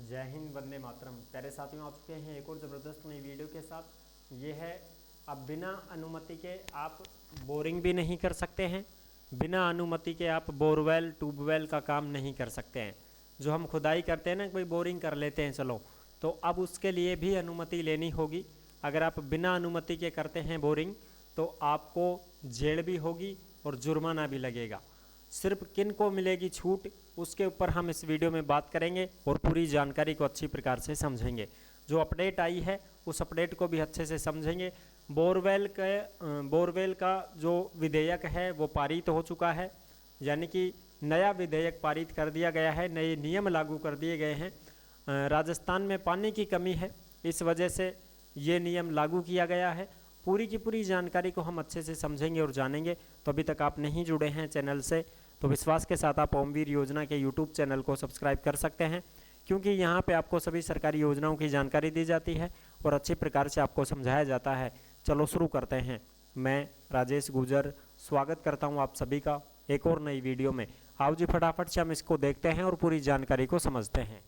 जय हिंद, वंदे मातरम। प्यारे साथियों, आ चुके हैं एक और ज़बरदस्त नई वीडियो के साथ। ये है, अब बिना अनुमति के आप बोरिंग भी नहीं कर सकते हैं, बिना अनुमति के आप बोरवेल ट्यूबवेल का काम नहीं कर सकते हैं। जो हम खुदाई करते हैं ना, कोई बोरिंग कर लेते हैं चलो, तो अब उसके लिए भी अनुमति लेनी होगी। अगर आप बिना अनुमति के करते हैं बोरिंग तो आपको जेल भी होगी और जुर्माना भी लगेगा। सिर्फ किन को मिलेगी छूट, उसके ऊपर हम इस वीडियो में बात करेंगे और पूरी जानकारी को अच्छी प्रकार से समझेंगे। जो अपडेट आई है उस अपडेट को भी अच्छे से समझेंगे। बोरवेल का जो विधेयक है वो पारित हो चुका है, यानी कि नया विधेयक पारित कर दिया गया है, नए नियम लागू कर दिए गए हैं। राजस्थान में पानी की कमी है, इस वजह से ये नियम लागू किया गया है। पूरी की पूरी जानकारी को हम अच्छे से समझेंगे और जानेंगे। तो अभी तक आप नहीं जुड़े हैं चैनल से तो विश्वास के साथ आप ओमवीर योजना के यूट्यूब चैनल को सब्सक्राइब कर सकते हैं, क्योंकि यहाँ पे आपको सभी सरकारी योजनाओं की जानकारी दी जाती है और अच्छी प्रकार से आपको समझाया जाता है। चलो शुरू करते हैं। मैं राजेश गुजर स्वागत करता हूँ आप सभी का एक और नई वीडियो में। आओ जी फटाफट से हम इसको देखते हैं और पूरी जानकारी को समझते हैं।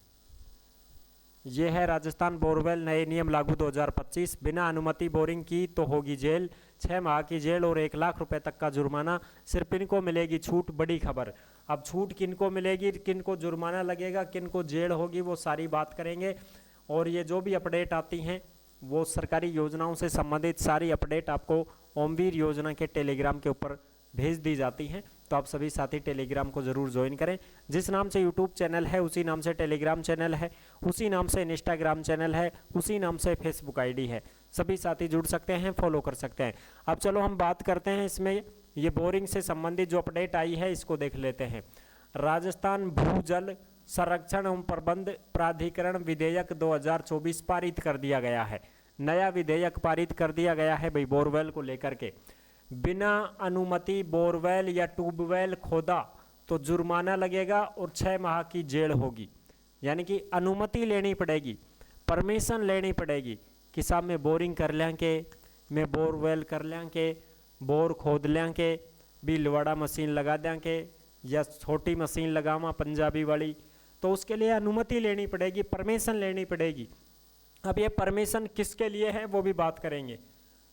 ये है राजस्थान बोरवेल नए नियम लागू 2025। बिना अनुमति बोरिंग की तो होगी जेल, 6 माह की जेल और 1 लाख रुपए तक का जुर्माना। सिर्फ इनको मिलेगी छूट। बड़ी खबर। अब छूट किनको मिलेगी, किनको जुर्माना लगेगा, किनको जेल होगी, वो सारी बात करेंगे। और ये जो भी अपडेट आती हैं वो सरकारी योजनाओं से संबंधित सारी अपडेट आपको ओमवीर योजना के टेलीग्राम के ऊपर भेज दी जाती हैं। तो आप सभी साथी टेलीग्राम को ज़रूर ज्वाइन करें। जिस नाम से यूट्यूब चैनल है उसी नाम से टेलीग्राम चैनल है, उसी नाम से इंस्टाग्राम चैनल है, उसी नाम से फेसबुक आईडी है। सभी साथी जुड़ सकते हैं, फॉलो कर सकते हैं। अब चलो हम बात करते हैं इसमें ये बोरिंग से संबंधित जो अपडेट आई है इसको देख लेते हैं। राजस्थान भूजल संरक्षण एवं प्रबंध प्राधिकरण विधेयक 2024 पारित कर दिया गया है। नया विधेयक पारित कर दिया गया है भाई बोरवेल को लेकर के। बिना अनुमति बोरवेल या ट्यूबवेल खोदा तो जुर्माना लगेगा और 6 माह की जेल होगी। यानी कि अनुमति लेनी पड़ेगी, परमिशन लेनी पड़ेगी कि साहब मैं बोरिंग कर लें के, मैं बोरवेल कर लें के, बोर खोद लें के, भी लवाड़ा मशीन लगा दें के, या छोटी मशीन लगावा पंजाबी वाली, तो उसके लिए अनुमति लेनी पड़ेगी, परमिशन लेनी पड़ेगी। अब ये परमिशन किसके लिए है वो भी बात करेंगे।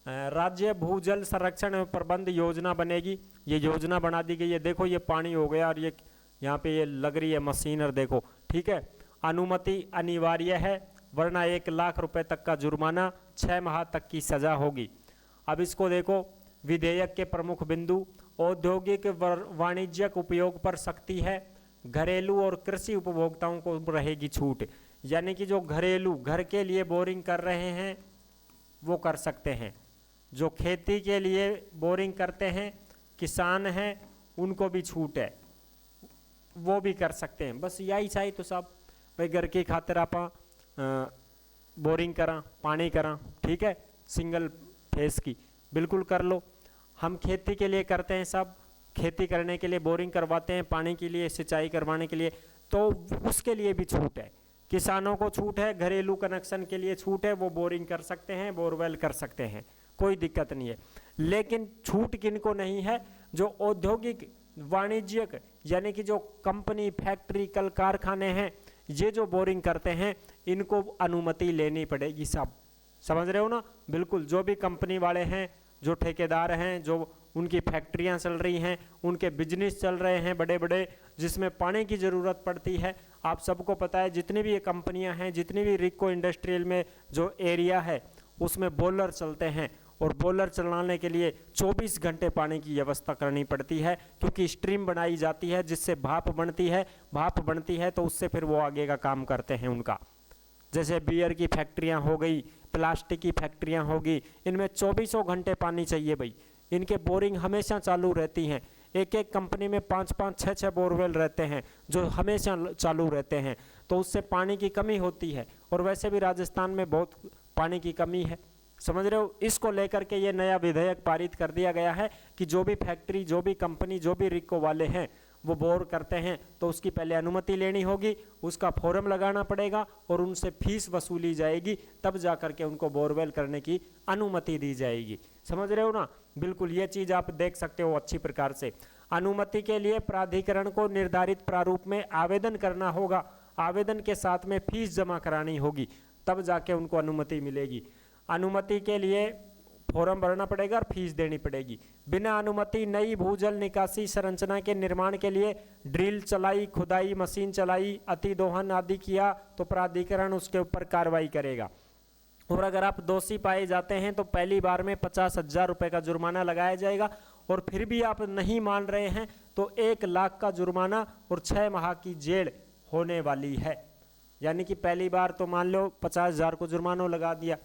राज्य भूजल संरक्षण एवं प्रबंध योजना बनेगी। ये योजना बना दी गई है। देखो ये पानी हो गया और ये यहाँ पे ये लग रही है मशीन, और देखो ठीक है। अनुमति अनिवार्य है वरना 1 लाख रुपए तक का जुर्माना, 6 माह तक की सजा होगी। अब इसको देखो, विधेयक के प्रमुख बिंदु। औद्योगिक वाणिज्यिक उपयोग पर सख्ती है, घरेलू और कृषि उपभोक्ताओं को रहेगी छूट। यानी कि जो घरेलू घर के लिए बोरिंग कर रहे हैं वो कर सकते हैं, जो खेती के लिए बोरिंग करते हैं, किसान हैं, उनको भी छूट है, वो भी कर सकते हैं। बस यही चाहिए तो साहब भाई घर की खातिर आप बोरिंग करा, पानी करा, ठीक है, सिंगल फेस की बिल्कुल कर लो। हम खेती के लिए करते हैं, सब खेती करने के लिए बोरिंग करवाते हैं, पानी के लिए, सिंचाई करवाने के लिए, तो उसके लिए भी छूट है। किसानों को छूट है, घरेलू कनेक्शन के लिए छूट है, वो बोरिंग कर सकते हैं, बोरवेल कर सकते हैं, कोई दिक्कत नहीं है। लेकिन छूट किनको नहीं है, जो औद्योगिक वाणिज्यिक यानी कि जो कंपनी, फैक्ट्री, कल कारखाने हैं, ये जो बोरिंग करते हैं इनको अनुमति लेनी पड़ेगी। सब समझ रहे हो ना? बिल्कुल। जो भी कंपनी वाले हैं, जो ठेकेदार हैं, जो उनकी फैक्ट्रियां चल रही हैं, उनके बिजनेस चल रहे हैं बड़े बड़े, जिसमें पानी की ज़रूरत पड़ती है। आप सबको पता है जितनी भी ये कंपनियां हैं, जितनी भी रिको इंडस्ट्रियल में जो एरिया है उसमें बॉयलर चलते हैं, और बॉयलर चलाने के लिए 24 घंटे पानी की व्यवस्था करनी पड़ती है, क्योंकि स्ट्रीम बनाई जाती है जिससे भाप बनती है। भाप बनती है तो उससे फिर वो आगे का काम करते हैं उनका। जैसे बियर की फैक्ट्रियां हो गई, प्लास्टिक की फैक्ट्रियां होगी, इनमें 24 घंटे पानी चाहिए भाई। इनके बोरिंग हमेशा चालू रहती हैं। एक एक कंपनी में 5-5, 6-6 बोरवेल रहते हैं जो हमेशा चालू रहते हैं, तो उससे पानी की कमी होती है। और वैसे भी राजस्थान में बहुत पानी की कमी है, समझ रहे हो? इसको लेकर के ये नया विधेयक पारित कर दिया गया है कि जो भी फैक्ट्री, जो भी कंपनी, जो भी रिको वाले हैं वो बोर करते हैं तो उसकी पहले अनुमति लेनी होगी, उसका फॉर्म लगाना पड़ेगा और उनसे फीस वसूली जाएगी, तब जा कर के उनको बोरवेल करने की अनुमति दी जाएगी। समझ रहे हो ना? बिल्कुल। ये चीज़ आप देख सकते हो अच्छी प्रकार से। अनुमति के लिए प्राधिकरण को निर्धारित प्रारूप में आवेदन करना होगा। आवेदन के साथ में फीस जमा करानी होगी, तब जाके उनको अनुमति मिलेगी। अनुमति के लिए फॉर्म भरना पड़ेगा और फीस देनी पड़ेगी। बिना अनुमति नई भूजल निकासी संरचना के निर्माण के लिए ड्रिल चलाई, खुदाई, मशीन चलाई, अतिदोहन आदि किया तो प्राधिकरण उसके ऊपर कार्रवाई करेगा। और अगर आप दोषी पाए जाते हैं तो पहली बार में 50,000 रुपये का जुर्माना लगाया जाएगा, और फिर भी आप नहीं मान रहे हैं तो 1 लाख का जुर्माना और 6 माह की जेल होने वाली है। यानी कि पहली बार तो मान लो 50,000 को जुर्माना लगा दिया,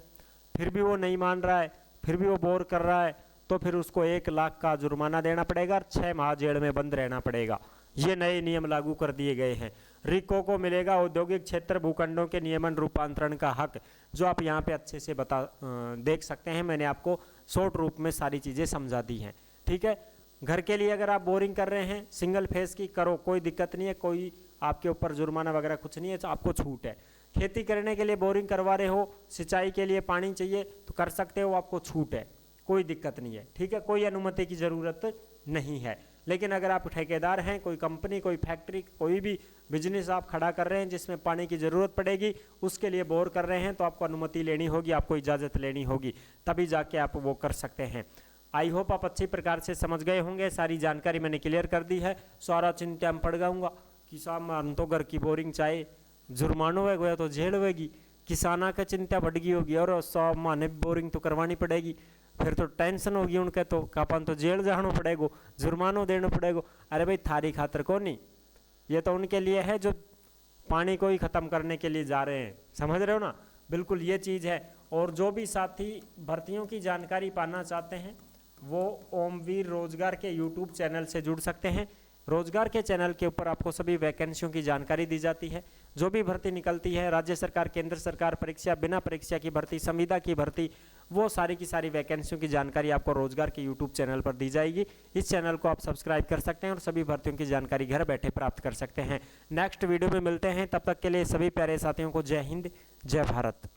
फिर भी वो नहीं मान रहा है, फिर भी वो बोर कर रहा है, तो फिर उसको 1 लाख का जुर्माना देना पड़ेगा और 6 माह जेल में बंद रहना पड़ेगा। ये नए नियम लागू कर दिए गए हैं। रिको को मिलेगा औद्योगिक क्षेत्र भूखंडों के नियमन रूपांतरण का हक, जो आप यहाँ पे अच्छे से देख सकते हैं। मैंने आपको शॉर्ट रूप में सारी चीज़ें समझा दी हैं, ठीक है। घर के लिए अगर आप बोरिंग कर रहे हैं सिंगल फेस की, करो, कोई दिक्कत नहीं है, कोई आपके ऊपर जुर्माना वगैरह कुछ नहीं है, तो आपको छूट है। खेती करने के लिए बोरिंग करवा रहे हो, सिंचाई के लिए पानी चाहिए तो कर सकते हो, आपको छूट है, कोई दिक्कत नहीं है, ठीक है। कोई अनुमति की ज़रूरत नहीं है। लेकिन अगर आप ठेकेदार हैं, कोई कंपनी, कोई फैक्ट्री, कोई भी बिजनेस आप खड़ा कर रहे हैं जिसमें पानी की ज़रूरत पड़ेगी, उसके लिए बोर कर रहे हैं, तो आपको अनुमति लेनी होगी, आपको इजाज़त लेनी होगी, तभी जाके आप वो कर सकते हैं। आई होप आप अच्छी प्रकार से समझ गए होंगे। सारी जानकारी मैंने क्लियर कर दी है। सारा चिंता में पड़ जाऊँगा कि सामान तो घर की बोरिंग चाहे जुर्मानो है तो जेल होगी, किसाना का चिंता बढ़ गई होगी, और 100 माने बोरिंग तो करवानी पड़ेगी, फिर तो टेंशन होगी उनके, तो कापन तो जेल जाना पड़ेगा, जुर्मानो देना पड़ेगा। अरे भाई थारी खातर को नहीं, ये तो उनके लिए है जो पानी को ही ख़त्म करने के लिए जा रहे हैं, समझ रहे हो ना। बिल्कुल ये चीज़ है। और जो भी साथी भर्तियों की जानकारी पाना चाहते हैं वो ओमवीर रोजगार के यूट्यूब चैनल से जुड़ सकते हैं। रोजगार के चैनल के ऊपर आपको सभी वैकेंसियों की जानकारी दी जाती है। जो भी भर्ती निकलती है, राज्य सरकार, केंद्र सरकार परीक्षा, बिना परीक्षा की भर्ती, संविदा की भर्ती, वो सारी की सारी वैकेंसियों की जानकारी आपको रोजगार के यूट्यूब चैनल पर दी जाएगी। इस चैनल को आप सब्सक्राइब कर सकते हैं और सभी भर्तियों की जानकारी घर बैठे प्राप्त कर सकते हैं। नेक्स्ट वीडियो में मिलते हैं, तब तक के लिए सभी प्यारे साथियों को जय हिंद, जय भारत।